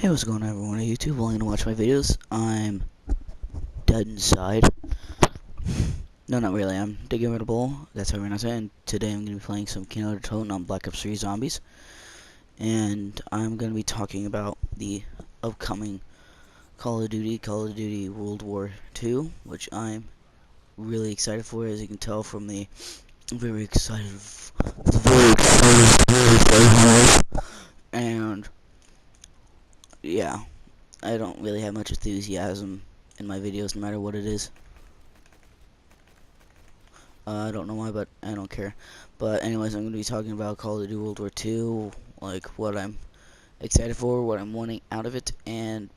Hey, what's going on, everyone on YouTube? Willing to watch my videos? I'm dead inside. No, not really. I'm digging at a bowl. That's how we're not saying. Today I'm going to be playing some Kino Toten on Black Ops 3 Zombies. And I'm going to be talking about the upcoming Call of Duty World War 2, which I'm really excited for, as you can tell from the very excited, and yeah, I don't really have much enthusiasm in my videos, no matter what it is. I don't know why, but I don't care. But anyways, I'm going to be talking about Call of Duty World War 2, like what I'm excited for, what I'm wanting out of it, and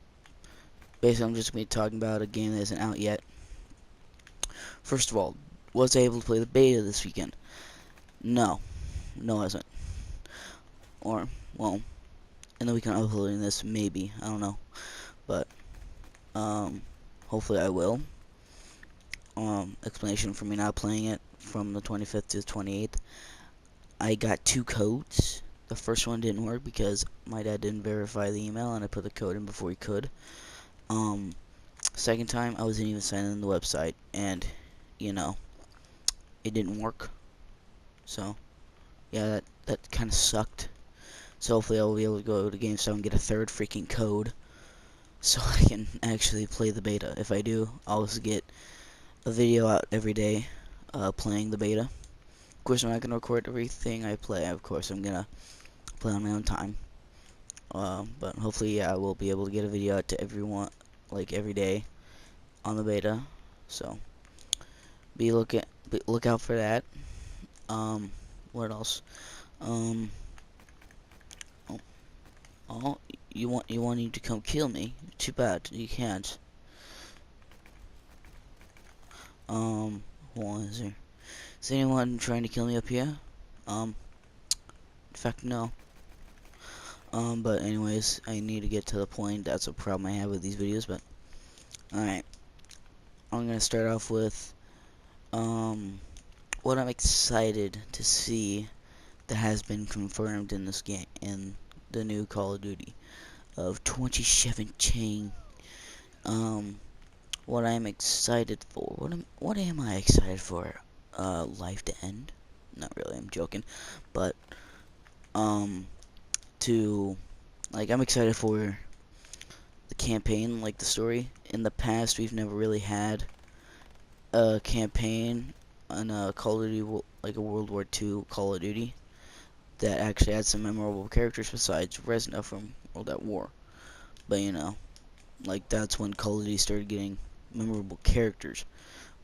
basically I'm just going to be talking about a game that isn't out yet. First of all, was I able to play the beta this weekend? No. No, I wasn't. Or, well, in the weekend uploading this, maybe. I don't know. But, hopefully I will. Explanation for me not playing it from the 25th to the 28th. I got 2 codes. The first one didn't work because my dad didn't verify the email and I put the code in before he could. Second time I wasn't even signing in the website and, you know, it didn't work. So, yeah, that kind of sucked. So hopefully I'll be able to go to GameStop and get a third freaking code so I can actually play the beta. If I do, I'll also get a video out every day playing the beta. Of course, I'm not going to record everything I play. Of course, I'm going to play on my own time. But hopefully, yeah, I will be able to get a video out to everyone, like every day, on the beta. So look out for that. What else? Um, oh, oh, you want to come kill me? Too bad, you can't. What is there? Is anyone trying to kill me up here? In fact, no. But anyways, I need to get to the point. That's a problem I have with these videos, but alright. I'm gonna start off with, what I'm excited to see that has been confirmed in this game, in the new Call of Duty of 2017. What I'm excited for, what am I excited for? Life to end? Not really, I'm joking. But, I'm excited for the campaign, like the story. In the past, we've never really had a campaign on a Call of Duty, like a World War II Call of Duty, that actually had some memorable characters besides Resna from World at War. But you know, like that's when Call of Duty started getting memorable characters.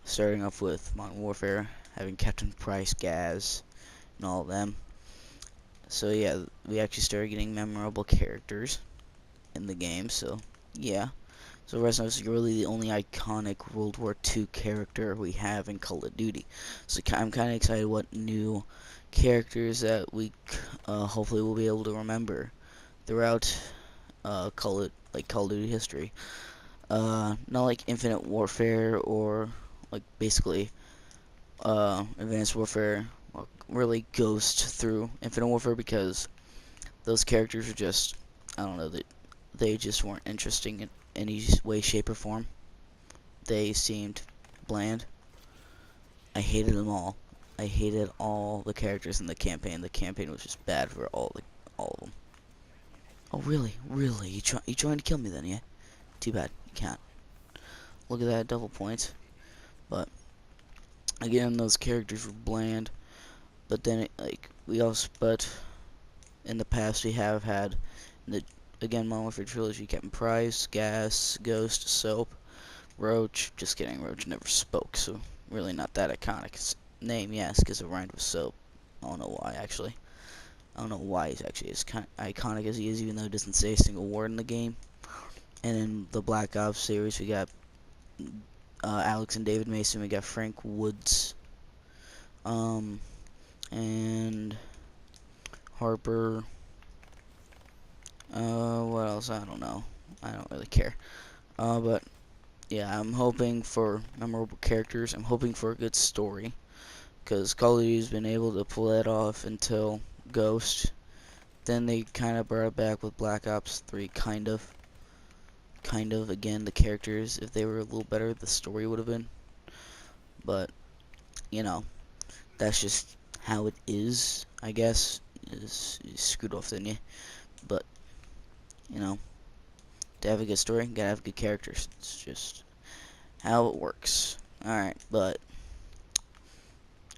Starting off with Modern Warfare, having Captain Price, Gaz, and all of them. So yeah, we actually started getting memorable characters in the game. So yeah. So Resna is really the only iconic World War II character we have in Call of Duty. So I'm kind of excited what new characters that we hopefully will be able to remember throughout Call of Duty history. Not like Infinite Warfare or like basically Advanced Warfare, or really Ghost through Infinite Warfare, because those characters are just, I don't know, they just weren't interesting in any way, shape, or form. They seemed bland. I hated them all. I hated all the characters in the campaign. The campaign was just bad for all of them. Oh really? Really? You trying to kill me then, yeah? Too bad. You can't. Look at that, double points. But again, those characters were bland. But then but in the past we have had Modern Warfare Trilogy, Captain Price, Gas, Ghost, Soap, Roach. Just kidding, Roach never spoke, so really not that iconic. His name, yes, because it rhymed with soap. I don't know why, actually. I don't know why he's actually as iconic as he is, even though he doesn't say a single word in the game. And in the Black Ops series, we got Alex and David Mason. We got Frank Woods, and Harper. What else? I don't know. I don't really care. But yeah, I'm hoping for memorable characters. I'm hoping for a good story, because Call of Duty's been able to pull that off until Ghost. Then they kind of brought it back with Black Ops 3, kind of. Again, the characters, if they were a little better, the story would have been. But you know, that's just how it is, I guess. Is screwed off, didn't you? But you know, to have a good story, you gotta have good characters. It's just how it works. Alright, but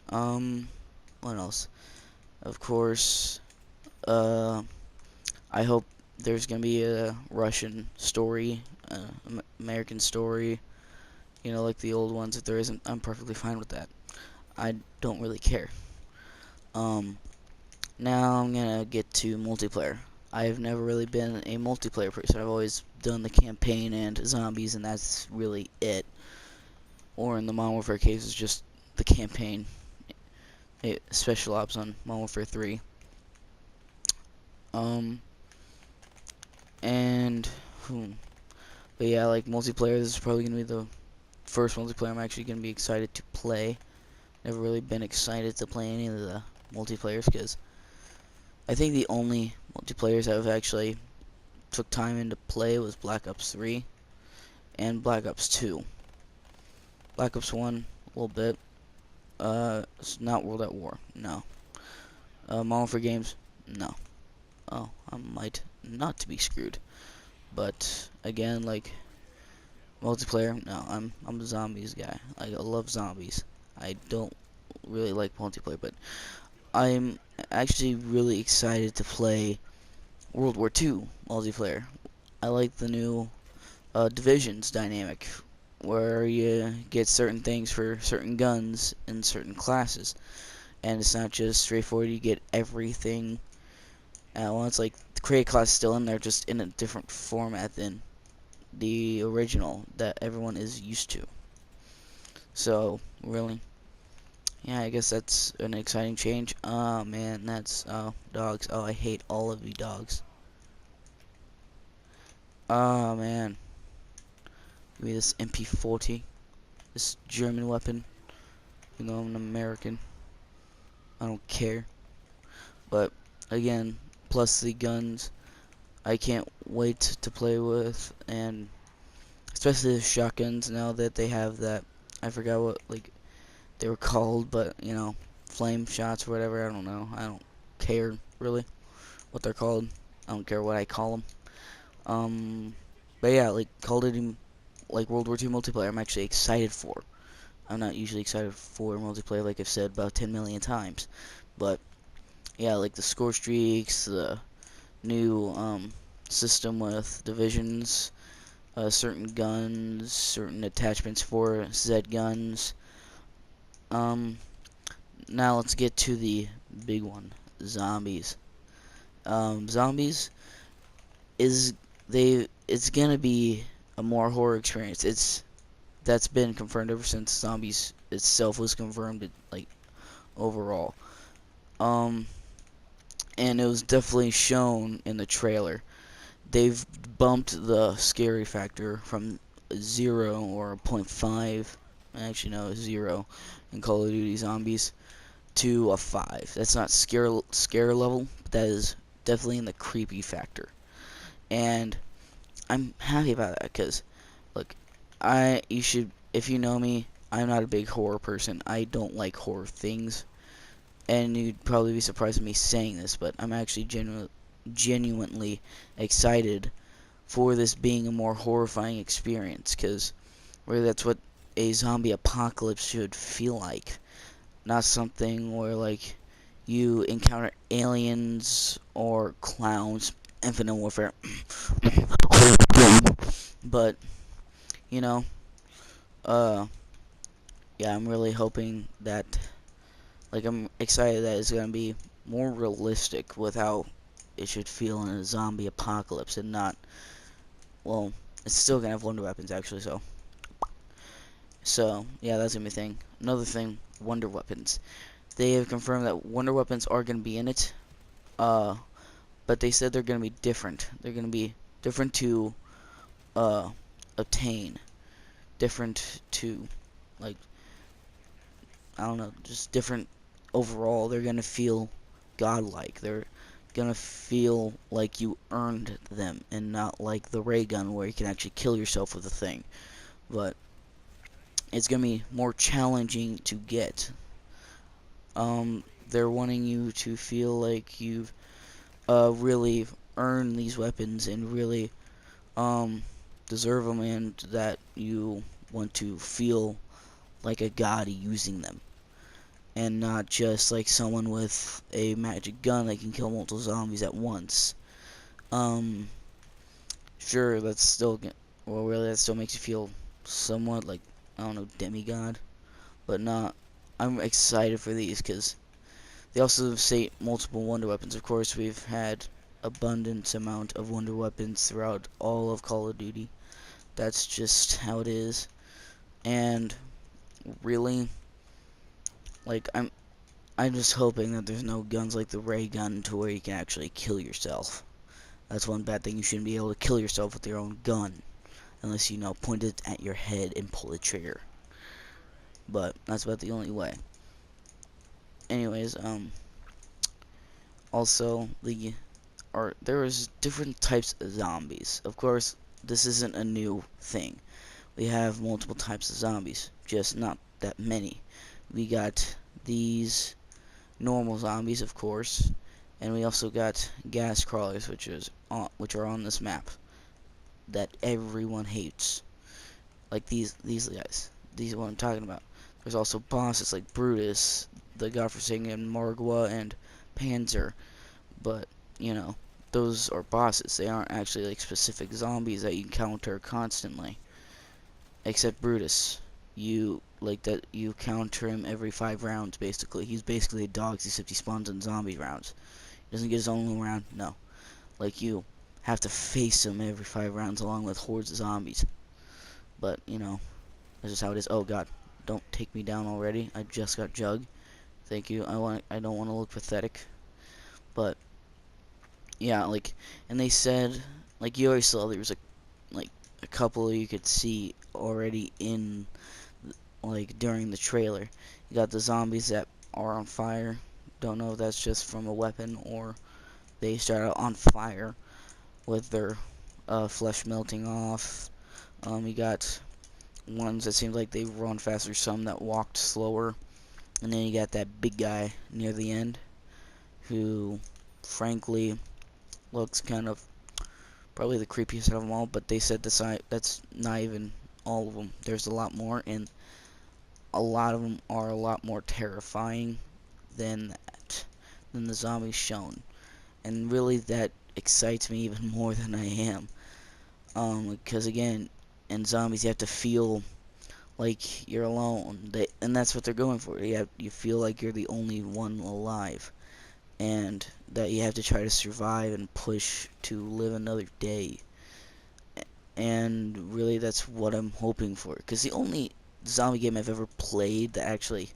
what else? Of course, I hope there's gonna be a Russian story, American story, you know, like the old ones. If there isn't, I'm perfectly fine with that. I don't really care. Um, Now I'm gonna get to multiplayer. I've never really been a multiplayer person. I've always done the campaign and zombies, and that's really it. Or in the Modern Warfare case, it's just the campaign. Special ops on Modern Warfare 3. Um, and, but yeah, like multiplayer, this is probably gonna be the first multiplayer I'm actually gonna be excited to play. Never really been excited to play any of the multiplayers, because I think the only multiplayers I've actually took time in to play was Black Ops 3 and Black Ops 2. Black Ops 1, a little bit. It's not World at War, no. Modern Warfare games, no. Oh, I might not to be screwed. But again, like multiplayer, no. I'm a zombies guy. I love zombies. I don't really like multiplayer, but I'm actually really excited to play World War II multiplayer. I like the new divisions dynamic, where you get certain things for certain guns in certain classes, and it's not just straightforward. You get everything at once. Like the create class is still in there, just in a different format than the original that everyone is used to. So really, yeah, I guess that's an exciting change. Oh man, that's dogs. Oh, I hate all of you dogs. Oh man, give me this MP40, this German weapon. You know I'm an American. I don't care. But again, plus the guns, I can't wait to play with, and especially the shotguns now that they have that. I forgot what like they were called, but you know, flame shots or whatever. I don't know. I don't care really what they're called. I don't care what I call them. But yeah, like Call of Duty, like World War II multiplayer, I'm actually excited for. I'm not usually excited for multiplayer, like I've said about 10 million times, but yeah, like the score streaks, the new system with divisions, certain guns, certain attachments for Z guns. Um, Now let's get to the big one, zombies. Zombies is it's gonna be a more horror experience. That's been confirmed ever since zombies itself was confirmed. Like overall, um, and it was definitely shown in the trailer. They've bumped the scary factor from 0 or 0.5, actually no, 0 in Call of Duty Zombies to a 5. That's not scare level, but that is definitely in the creepy factor. And I'm happy about that because look, you should, if you know me, I'm not a big horror person. I don't like horror things. And you'd probably be surprised at me saying this, but I'm actually genuinely excited for this being a more horrifying experience, because really that's what a zombie apocalypse should feel like. Not something where like you encounter aliens or clowns, Infinite Warfare, but you know, uh, yeah, I'm really hoping that, like, I'm excited that it's gonna be more realistic with how it should feel in a zombie apocalypse, and not, well, it's still gonna have wonder weapons actually, so yeah, that's gonna be a thing. Another thing, wonder weapons. They have confirmed that wonder weapons are gonna be in it, uh, but they said they're gonna be different. They're gonna be different to uh obtain, different to, like, I don't know, just different overall. They're gonna feel godlike. gonna feel like you earned them, and not like the ray gun where you can actually kill yourself with the thing. But it's gonna be more challenging to get. They're wanting you to feel like you've really earned these weapons and really um, deserve them, and that you want to feel like a god using them, and not just like someone with a magic gun that can kill multiple zombies at once. Um, sure, that's still, well, really, that still makes you feel somewhat like, I don't know, demigod, but not. I'm excited for these because they also say multiple wonder weapons. Of course, we've had abundant amount of wonder weapons throughout all of Call of Duty. That's just how it is. And really, like, I'm just hoping that there's no guns like the ray gun to where you can actually kill yourself. That's one bad thing. You shouldn't be able to kill yourself with your own gun unless you know point it at your head and pull the trigger. But that's about the only way. Anyways, also there is different types of zombies. Of course, this isn't a new thing. We have multiple types of zombies, just not that many. We got these normal zombies, of course, and we also got gas crawlers, which are on this map that everyone hates. Like these guys. These are what I'm talking about. There's also bosses like Brutus, the godforsaken Margwa, and Panzer. But, you know, those are bosses. They aren't actually like specific zombies that you encounter constantly. Except Brutus. You counter him every 5 rounds basically. He's basically a dog except he spawns in zombie rounds. He doesn't get his own round, no. Like you have to face him every 5 rounds along with hordes of zombies. But, you know, that's just how it is. Oh god, don't take me down already. I just got jug. Thank you. I don't want to look pathetic. But yeah, like, and they said, like, you always saw there was like a couple you could see already in, like, during the trailer. You got the zombies that are on fire. Don't know if that's just from a weapon or they start out on fire with their flesh melting off. You got ones that seemed like they run faster, some that walked slower, and then you got that big guy near the end who, frankly, looks kind of probably the creepiest of them all. But they said that's not even all of them. There's a lot more, and a lot of them are a lot more terrifying than than the zombies shown, and really that excites me even more than I am. Because again, in zombies you have to feel like you're alone. And that's what they're going for. You feel like you're the only one alive, and that you have to try to survive and push to live another day. And really, that's what I'm hoping for. Because the only zombie game I've ever played that actually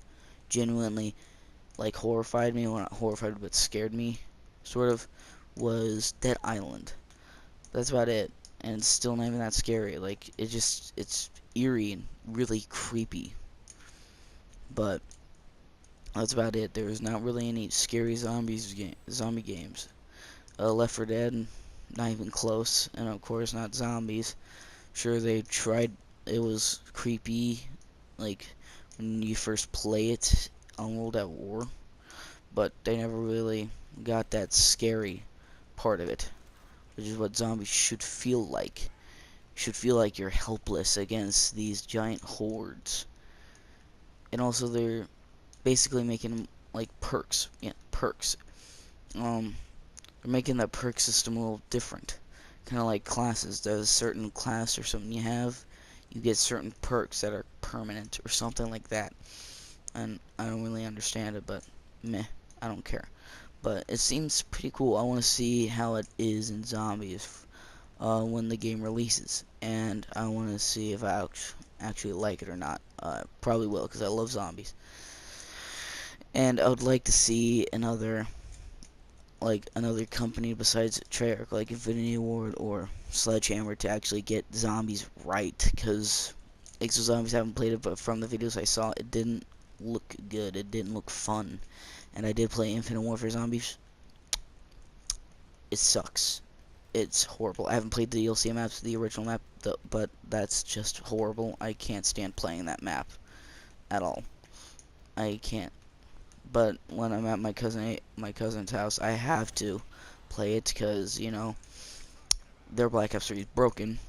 genuinely like horrified me, well not horrified but scared me, sort of, was Dead Island. That's about it. And it's still not even that scary. Like, it's eerie and really creepy. But that's about it. There's not really any scary zombie games. Left 4 Dead, not even close. And of course, not zombies. Sure, they tried. It was creepy, like when you first play it on World at War, but they never really got that scary part of it, which is what zombies should feel like. You should feel like you're helpless against these giant hordes. And also, they're basically making them like perks. Yeah, perks. They're making that perk system a little different. Kind of like classes. There's a certain class or something you get certain perks that are permanent or something like that. And I don't really understand it, but meh, I don't care. But it seems pretty cool. I want to see how it is in zombies when the game releases, and I want to see if I actually like it or not. Probably will, because I love zombies. And I would like to see another company besides Treyarch, like Infinity Ward or Sledgehammer, to actually get zombies right, because Exo Zombies, I haven't played it, but from the videos I saw, it didn't look good, it didn't look fun. And I did play Infinite Warfare Zombies, it sucks. It's horrible. I haven't played the DLC maps, the original map, but that's just horrible. I can't stand playing that map at all. I can't. But when I'm at my cousin's house, I have to play it because you know their Black Ops 3 is broken.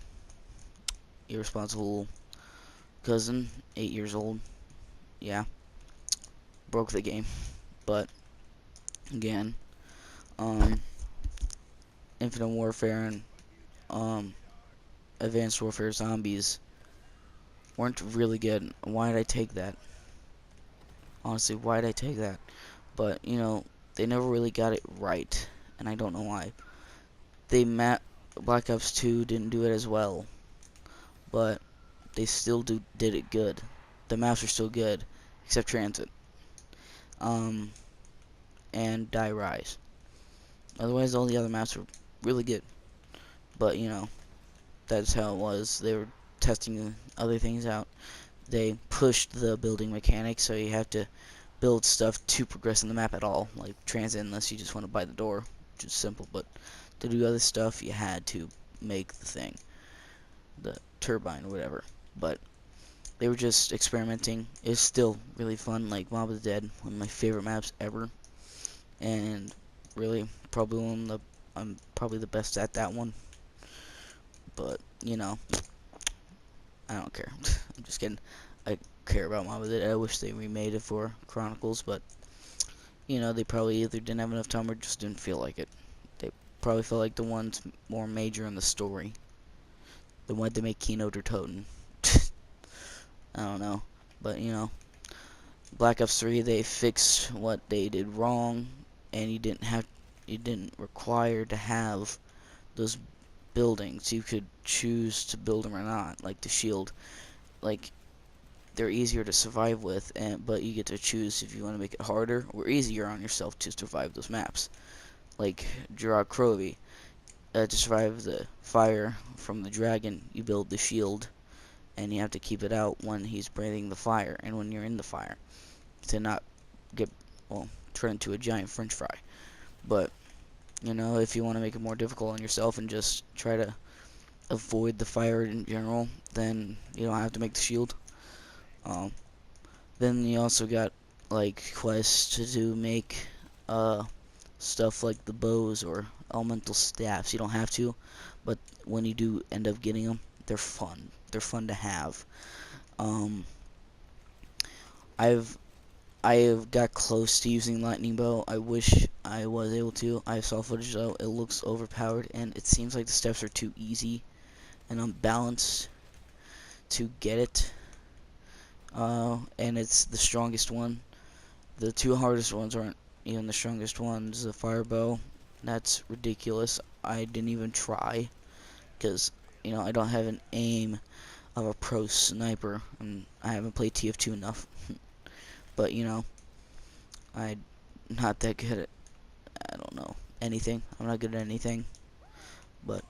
Irresponsible cousin, 8 years old. Yeah, broke the game. But again, um, Infinite Warfare and um, Advanced Warfare Zombies weren't really good. Why did I take that? Honestly, why did I take that? But, you know, they never really got it right, and I don't know why. Black Ops 2 didn't do it as well, but they still did it good. The maps are still good, except Transit, um, and Die Rise. Otherwise, all the other maps were really good. But, you know, that's how it was. They were testing other things out. They pushed the building mechanics, so you have to build stuff to progress in the map at all, like Transit, unless you just want to buy the door, which is simple. But to do other stuff, you had to make the thing, the turbine or whatever. But they were just experimenting. It's still really fun, like Mob of the Dead, one of my favorite maps ever, and really probably one of the I'm probably the best at that one. But you know, I don't care. I'm just kidding. I care about Mob of the Dead. I wish they remade it for Chronicles, but you know, they probably either didn't have enough time or just didn't feel like it. They probably felt like the ones more major in the story. They wanted to make Keynote or Toten. I don't know. But, you know, Black Ops 3, they fixed what they did wrong, and you didn't require to have those buildings. You could choose to build them or not, like the shield. Like, they're easier to survive with, but you get to choose if you want to make it harder or easier on yourself to survive those maps. Like Gerard Crovey, to survive the fire from the dragon, you build the shield, and you have to keep it out when he's breathing the fire and when you're in the fire to not get, well, turn into a giant french fry. But, you know, if you want to make it more difficult on yourself and just try to avoid the fire in general, then you don't have to make the shield. Um, then you also got, like, quests to make, stuff like the bows or elemental staffs. You don't have to, but when you do end up getting them, they're fun. They're fun to have. Um, I've I have got close to using lightning bow. I wish I was able to. I saw footage though. It looks overpowered, and it seems like the steps are too easy and unbalanced to get it. And it's the strongest one. The two hardest ones aren't even the strongest ones. The fire bow, that's ridiculous. I didn't even try because you know I don't have an aim of a pro sniper, and I haven't played TF2 enough. But you know, I'm not that good at, I don't know, anything. I'm not good at anything. But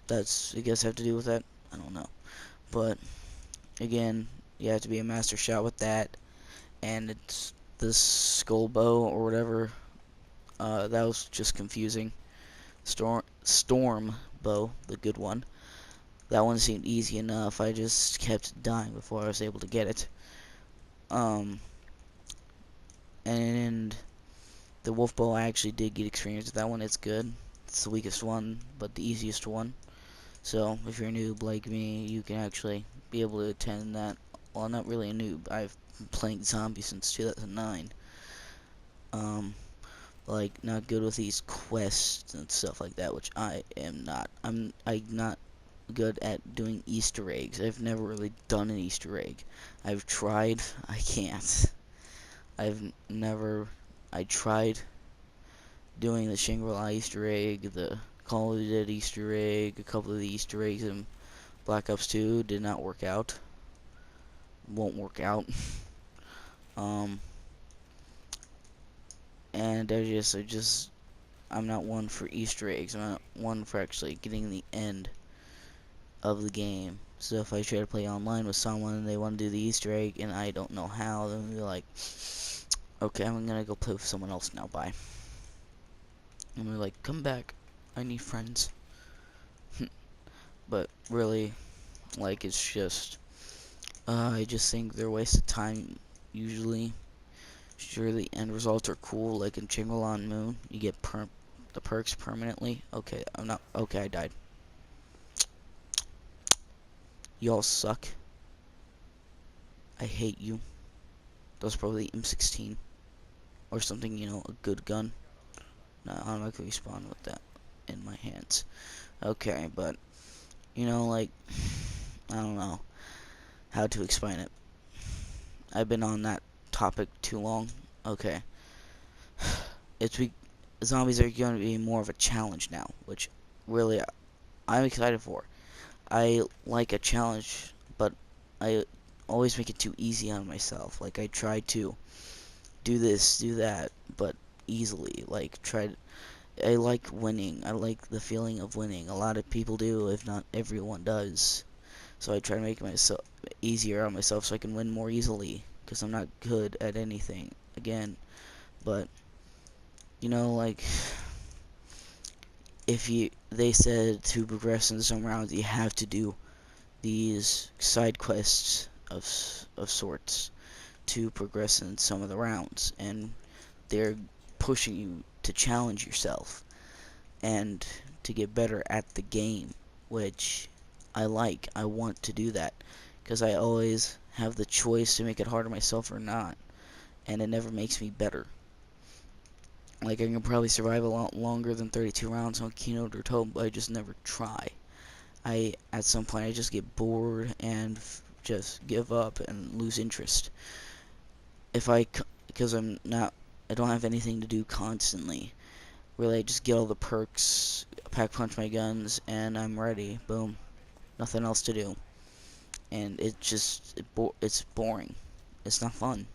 that's, I guess, have to do with that. I don't know. But again, you have to be a master shot with that, and it's the skull bow or whatever. That was just confusing. Storm bow, the good one. That one seemed easy enough. I just kept dying before I was able to get it. And the wolf bow, I actually did get experience with that one. It's good. It's the weakest one, but the easiest one. So if you're a noob like me, you can actually be able to attend that. Well, I'm not really a noob. I've been playing zombies since 2009. Like, not good with these quests and stuff like that, which I am not. I'm not good at doing Easter eggs. I've never really done an Easter egg. I've tried. I can't. I've never. I tried doing the Shangri-La Easter egg, the Call of the Dead Easter egg, a couple of the Easter eggs in Black Ops 2 did not work out. Won't work out. um, and I'm not one for Easter eggs. I'm not one for actually getting the end of the game. So if I try to play online with someone and they want to do the Easter egg and I don't know how, then they're like, okay, I'm gonna go play with someone else now, bye. And they're like, come back. I need friends. But really, like, it's just, I just think they're a waste of time, usually. Sure, the end results are cool, like in Chingalon Moon, you get the perks permanently. Okay, okay, I died. Y'all suck. I hate you. That was probably M16 or something, you know, a good gun. No, I automatically respawn with that in my hands. Okay, but, you know, like, I don't know how to explain it. I've been on that topic too long. Okay. It's zombies are going to be more of a challenge now, which really I'm excited for. I like a challenge, but I always make it too easy on myself. Like, I try to do this, do that, but easily. Like, I like winning. I like the feeling of winning. A lot of people do, if not everyone does. So I try to make myself easier on myself so I can win more easily, because I'm not good at anything, again. But, you know, like, they said to progress in some rounds, you have to do these side quests of sorts to progress in some of the rounds, and they're pushing you to challenge yourself and to get better at the game, which I like. I want to do that because I always have the choice to make it harder myself or not, and it never makes me better. Like, I can probably survive a lot longer than 32 rounds on Keynote or Tome, but I just never try. At some point, I just get bored and just give up and lose interest. Because I don't have anything to do constantly. Really, I just get all the perks, pack punch my guns, and I'm ready. Boom. Nothing else to do. And it's boring. It's not fun.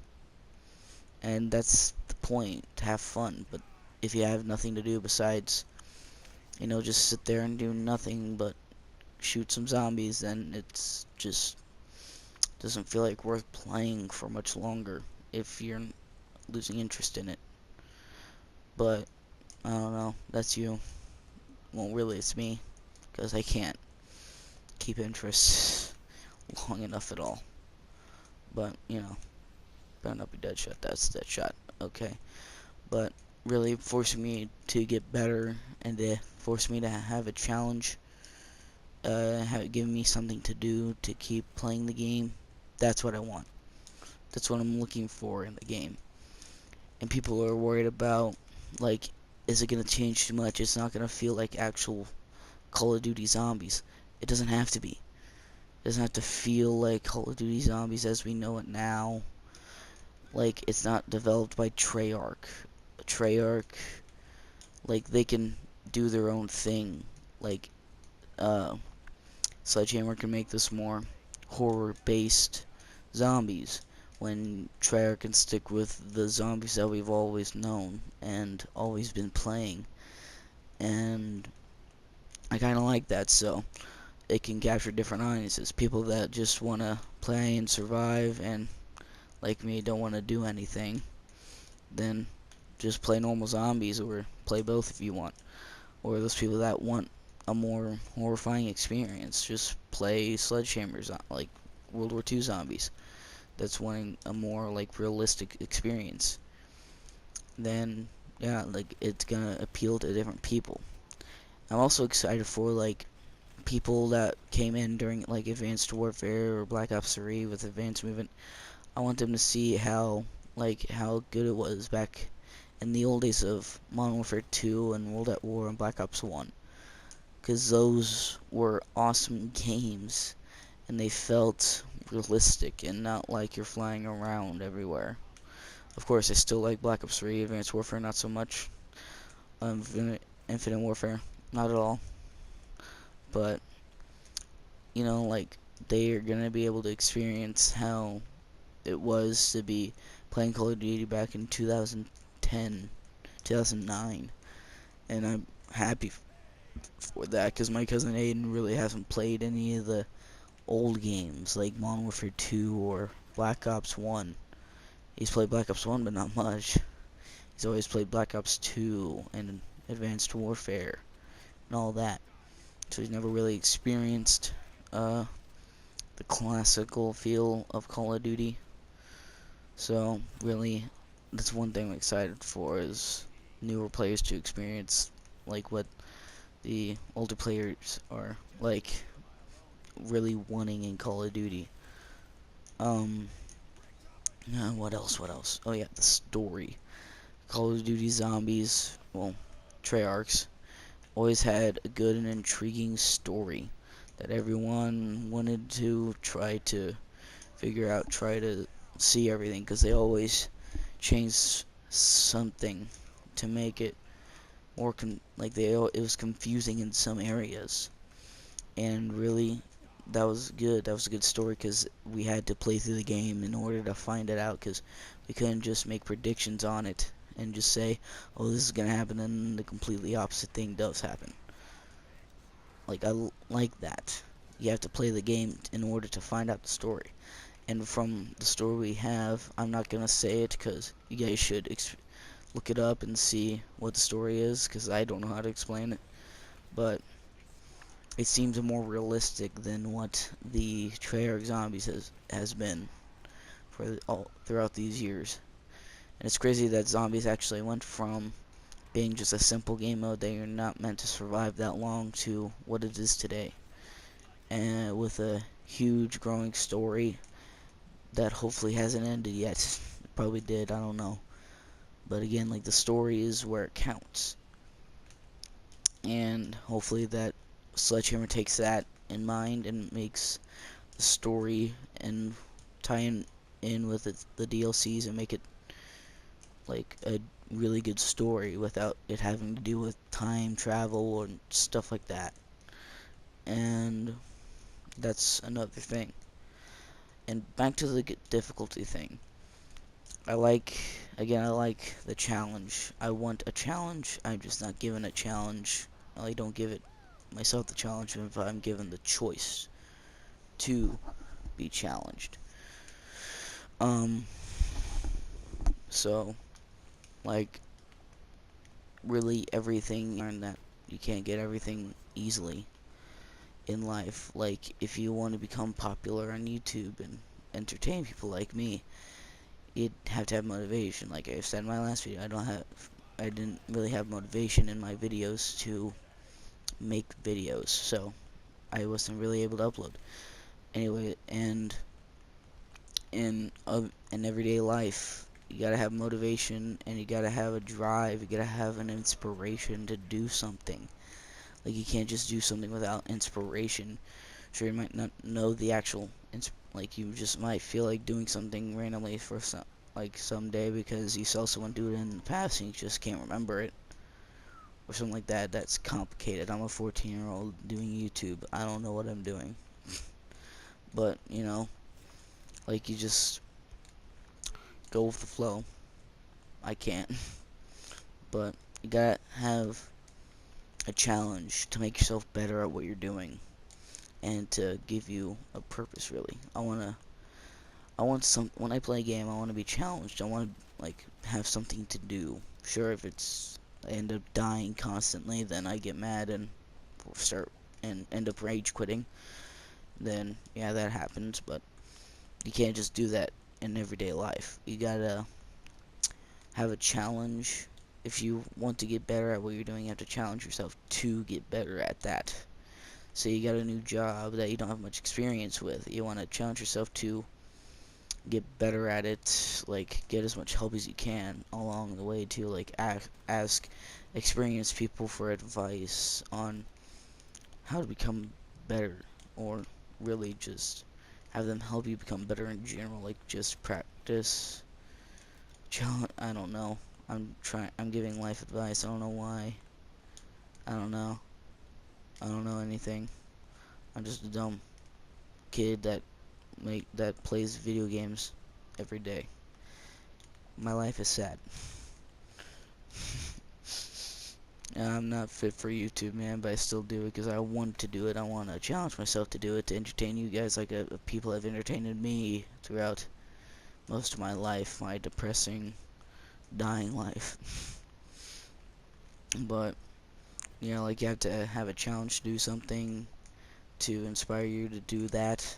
And that's the point, to have fun. But if you have nothing to do besides, you know, just sit there and do nothing but shoot some zombies, then it's just doesn't feel like worth playing for much longer if you're losing interest in it. But I don't know, that's you. Well, really, it's me, because I can't keep interest long enough at all. But, you know, better not be dead shot. That's dead shot. Okay. But really forcing me to get better and to force me to have a challenge, giving me something to do to keep playing the game. That's what I want. That's what I'm looking for in the game. And people are worried about, like, is it going to change too much? It's not going to feel like actual Call of Duty Zombies. It doesn't have to be. It doesn't have to feel like Call of Duty Zombies as we know it now. Like, it's not developed by Treyarch. Treyarch, like, they can do their own thing. Like, Sledgehammer can make this more horror-based zombies, when Treyarch can stick with the zombies that we've always known and always been playing. And I kind of like that, so it can capture different audiences. People that just want to play and survive and, like me, don't want to do anything. Then just play normal zombies, or play both if you want. Or those people that want a more horrifying experience, just play Sledgehammer's, like World War II zombies. That's wanting a more, like, realistic experience. Then, yeah, like, it's gonna appeal to different people. I'm also excited for, like, people that came in during, like, Advanced Warfare or Black Ops 3 with Advanced Movement. I want them to see how good it was back in the old days of Modern Warfare 2 and World at War and Black Ops 1. Because those were awesome games, and they felt realistic and not like you're flying around everywhere. Of course, I still like Black Ops 3, Advanced Warfare not so much. Infinite Warfare, not at all. But, you know, like, they are going to be able to experience how it was to be playing Call of Duty back in 2010, 2009. And I'm happy for that, because my cousin Aiden really hasn't played any of the old games, like Modern Warfare 2 or Black Ops 1. He's played Black Ops 1, but not much. He's always played Black Ops 2 and Advanced Warfare. and all that. So he's never really experienced uh, the classical feel of Call of Duty. So really, that's one thing I'm excited for, is newer players to experience like what the older players are like really wanting in Call of Duty. Um, what else? What else? Oh yeah, the story. Call of Duty Zombies, well, Treyarch's always had a good and intriguing story that everyone wanted to try to figure out, try to see everything, because they always change something to make it more it was confusing in some areas, and really that was good. That was a good story because we had to play through the game in order to find it out, because we couldn't just make predictions on it and just say, oh, this is gonna happen, and the completely opposite thing does happen. Like, like that. You have to play the game in order to find out the story. And from the story we have, I'm not gonna say it because you guys should look it up and see what the story is, because I don't know how to explain it. But it seems more realistic than what the Treyarch Zombies has been for all throughout these years. And it's crazy that Zombies actually went from being just a simple game mode that you're not meant to survive that long to what it is today, and with a huge growing story that hopefully hasn't ended yet. It probably did, I don't know. But again, like, the story is where it counts. And hopefully that Sledgehammer takes that in mind and makes the story and tie in with the DLCs and make it like a really good story without it having to do with time travel or stuff like that. And that's another thing. And back to the difficulty thing. I like, again, I like the challenge. I want a challenge. I'm just not given a challenge. I don't give it myself the challenge if I'm given the choice to be challenged. Um, so, like, really everything, learn that you can't get everything easily in life. Like, if you want to become popular on YouTube and entertain people like me, you'd have to have motivation. Like I said in my last video, I didn't really have motivation in my videos to make videos, so I wasn't really able to upload. Anyway, and in everyday life, you gotta have motivation, and you gotta have a drive, you gotta have an inspiration to do something. Like, you can't just do something without inspiration. Sure, you might not know the actual, like, you just might feel like doing something randomly for someday because you saw someone do it in the past and you just can't remember it, or something like that. That's complicated. I'm a 14-year-old doing YouTube. I don't know what I'm doing. But, you know, like, you just go with the flow. I can't. But you gotta have a challenge to make yourself better at what you're doing and to give you a purpose, really. When I play a game, I want to be challenged. I want to, like, have something to do. Sure, if I end up dying constantly, then I get mad and start and end up rage quitting. Then, yeah, that happens, but you can't just do that in everyday life. You gotta have a challenge. If you want to get better at what you're doing, you have to challenge yourself to get better at that. So you got a new job that you don't have much experience with. You want to challenge yourself to get better at it, like, get as much help as you can along the way too, like, ask experienced people for advice on how to become better, or really just have them help you become better in general, like, just practice, challenge, I don't know, I'm giving life advice, I don't know why, I don't know, I don't know anything, I'm just a dumb kid that plays video games every day. My life is sad. I'm not fit for YouTube, man, but I still do it because I want to do it. I want to challenge myself to do it, to entertain you guys like people have entertained me throughout most of my life, my depressing, dying life. But, You know, like you have to have a challenge to do something to inspire you to do that,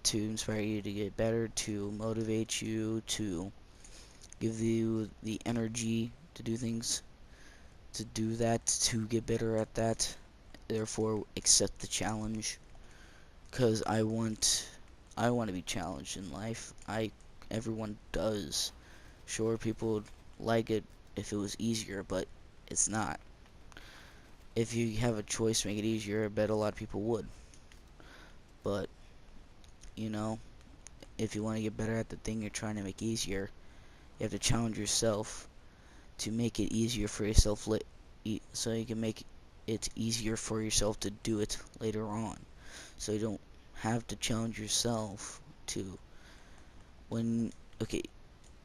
to inspire you to get better, to motivate you, to give you the energy to do things, to do that, to get better at that. Therefore, accept the challenge, because I want to be challenged in life. Everyone does. Sure, people would like it if it was easier, but it's not. If you have a choice to make it easier, I bet a lot of people would. But, you know, if you want to get better at the thing you're trying to make easier, you have to challenge yourself to make it easier for yourself, so you can make it easier for yourself to do it later on. So you don't have to challenge yourself to when okay,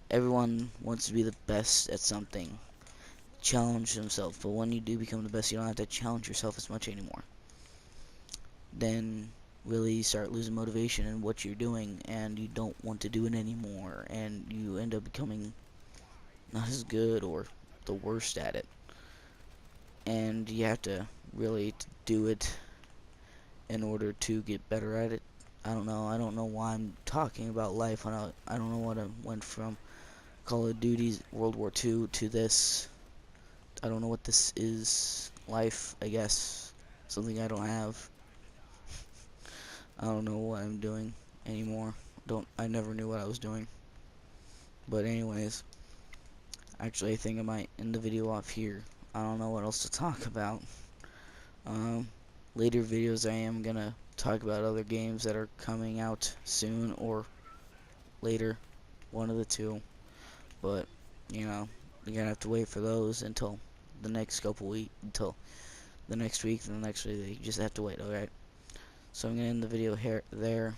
everyone wants to be the best at something. Challenge themselves, but when you do become the best, you don't have to challenge yourself as much anymore. Then really start losing motivation in what you're doing, and you don't want to do it anymore, and you end up becoming not as good or the worst at it. And you have to really do it in order to get better at it. I don't know. I don't know why I'm talking about life. I don't know what I went from Call of Duty's World War II to this. I don't know what this is. Life, I guess. Something I don't have. I don't know what I'm doing anymore. I never knew what I was doing. But anyways, actually I think I might end the video off here. I don't know what else to talk about. Um, Later videos I am gonna talk about other games that are coming out soon or later, one of the two. But, you know, you're gonna have to wait for those until the next couple until the next week and the next week. You just have to wait, alright? So I'm gonna end the video here there.